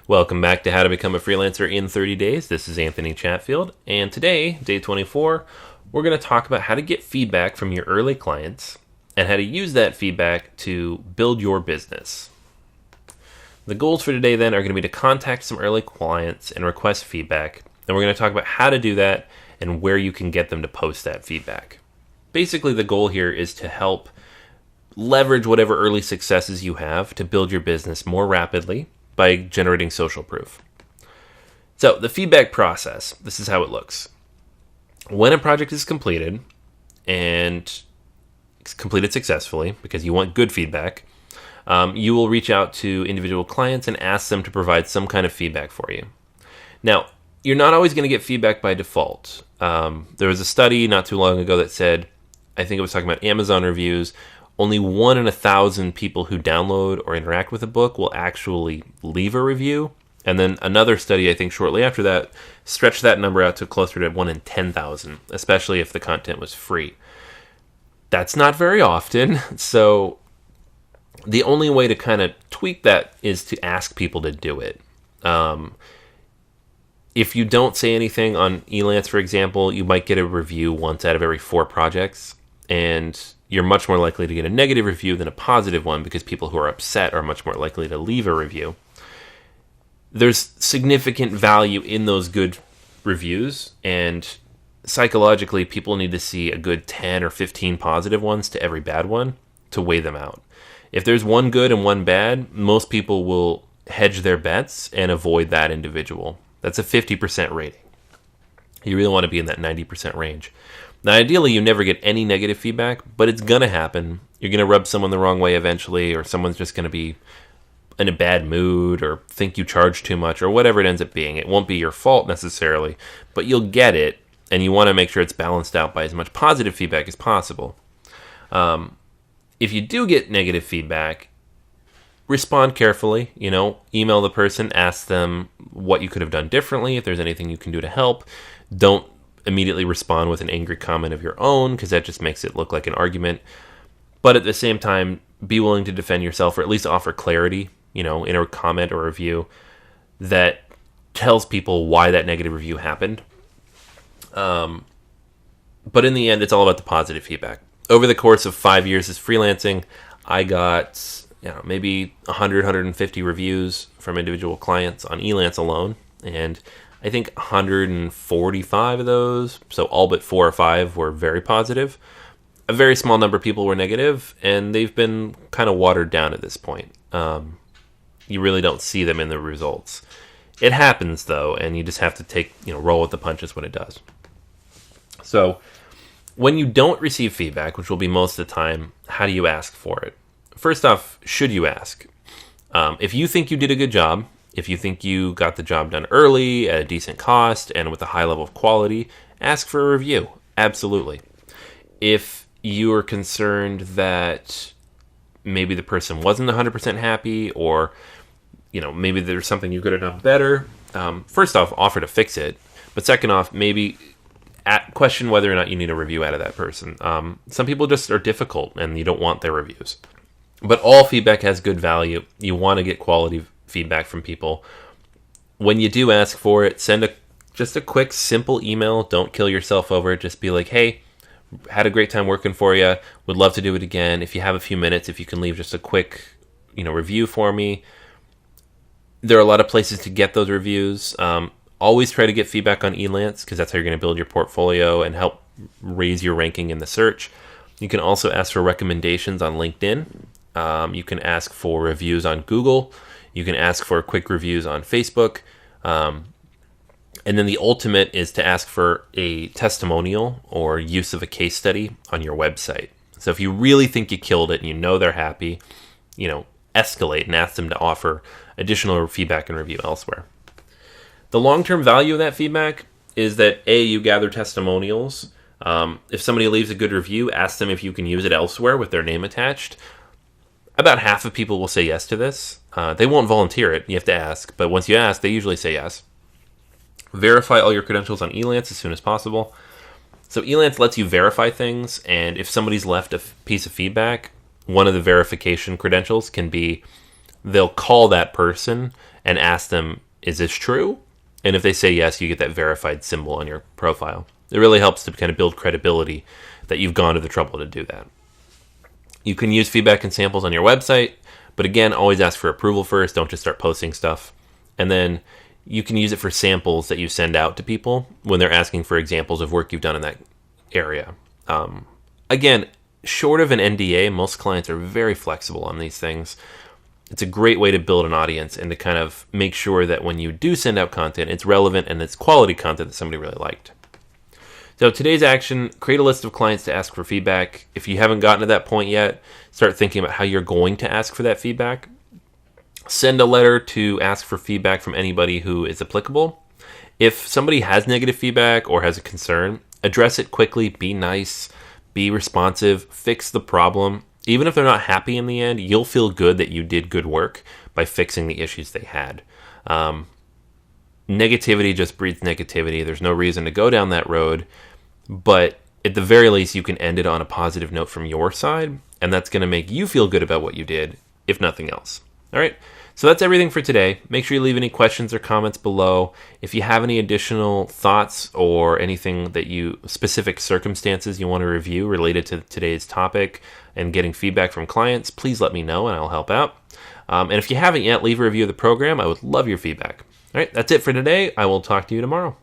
Welcome back to How to Become a Freelancer in 30 Days. This is Anthony Chatfield, and today, day 24, we're going to talk about how to get feedback from your early clients and how to use that feedback to build your business. The goals for today then are going to be to contact some early clients and request feedback, and we're going to talk about how to do that and where you can get them to post that feedback. Basically, the goal here is to help leverage whatever early successes you have to build your business more rapidly by generating social proof. So the feedback process, this is how it looks. When a project is completed and it's completed successfully, because you want good feedback, you will reach out to individual clients and ask them to provide some kind of feedback for you. Now, you're not always going to get feedback by default. There was a study not too long ago that said, I think it was talking about Amazon reviews, only 1 in 1,000 people who download or interact with a book will actually leave a review. And then another study, I think shortly after that, stretched that number out to closer to 1 in 10,000, especially if the content was free. That's not very often. So the only way to kind of tweak that is to ask people to do it. If you don't say anything on Elance, for example, you might get a review once out of every 4 projects. And you're much more likely to get a negative review than a positive one because people who are upset are much more likely to leave a review. There's significant value in those good reviews, and psychologically, people need to see a good 10 or 15 positive ones to every bad one to weigh them out. If there's one good and one bad, most people will hedge their bets and avoid that individual. That's a 50% rating. You really want to be in that 90% range. Now, ideally, you never get any negative feedback, but it's going to happen. You're going to rub someone the wrong way eventually, or someone's just going to be in a bad mood or think you charge too much or whatever it ends up being. It won't be your fault necessarily, but you'll get it, and you want to make sure it's balanced out by as much positive feedback as possible. If you do get negative feedback, respond carefully. Email the person, ask them what you could have done differently, if there's anything you can do to help. Don't immediately respond with an angry comment of your own, because that just makes it look like an argument. But at the same time, be willing to defend yourself, or at least offer clarity, in a comment or review that tells people why that negative review happened. But in the end, it's all about the positive feedback. Over the course of 5 years as freelancing, I got maybe 100, 150 reviews from individual clients on Elance alone, and I think 145 of those, so all but 4 or 5, were very positive. A very small number of people were negative, and they've been kind of watered down at this point. You really don't see them in the results. It happens, though, and you just have to roll with the punches when it does. So when you don't receive feedback, which will be most of the time, how do you ask for it? First off, should you ask? If you think you did a good job, if you think you got the job done early, at a decent cost, and with a high level of quality, ask for a review. Absolutely. If you are concerned that maybe the person wasn't 100% happy, or maybe there's something you could have done better, first off, offer to fix it. But second off, maybe question whether or not you need a review out of that person. Some people just are difficult, and you don't want their reviews. But all feedback has good value. You want to get quality feedback from people. When you do ask for it, send just a quick, simple email. Don't kill yourself over it. Just be like, hey, had a great time working for you. Would love to do it again. If you have a few minutes, if you can leave just a quick, review for me. There are a lot of places to get those reviews. Always try to get feedback on Elance, because that's how you're going to build your portfolio and help raise your ranking in the search. You can also ask for recommendations on LinkedIn. You can ask for reviews on Google. You can ask for quick reviews on Facebook. And then the ultimate is to ask for a testimonial or use of a case study on your website. So if you really think you killed it and they're happy, escalate and ask them to offer additional feedback and review elsewhere. The long-term value of that feedback is that, A, you gather testimonials. If somebody leaves a good review, ask them if you can use it elsewhere with their name attached. About half of people will say yes to this. They won't volunteer it. You have to ask. But once you ask, they usually say yes. Verify all your credentials on Elance as soon as possible. So Elance lets you verify things, and if somebody's left a piece of feedback, one of the verification credentials can be they'll call that person and ask them, is this true? And if they say yes, you get that verified symbol on your profile. It really helps to kind of build credibility that you've gone to the trouble to do that. You can use feedback and samples on your website, but again, always ask for approval first. Don't just start posting stuff. And then you can use it for samples that you send out to people when they're asking for examples of work you've done in that area. Again, short of an NDA, most clients are very flexible on these things. It's a great way to build an audience and to kind of make sure that when you do send out content, it's relevant and it's quality content that somebody really liked. So today's action, create a list of clients to ask for feedback. If you haven't gotten to that point yet, start thinking about how you're going to ask for that feedback. Send a letter to ask for feedback from anybody who is applicable. If somebody has negative feedback or has a concern, address it quickly, be nice, be responsive, fix the problem. Even if they're not happy in the end, you'll feel good that you did good work by fixing the issues they had. Negativity just breeds negativity. There's no reason to go down that road, but at the very least, you can end it on a positive note from your side, and that's going to make you feel good about what you did, if nothing else. All right, so that's everything for today. Make sure you leave any questions or comments below. If you have any additional thoughts or anything that specific circumstances you want to review related to today's topic and getting feedback from clients, please let me know and I'll help out. And if you haven't yet, leave a review of the program. I would love your feedback. All right, that's it for today. I will talk to you tomorrow.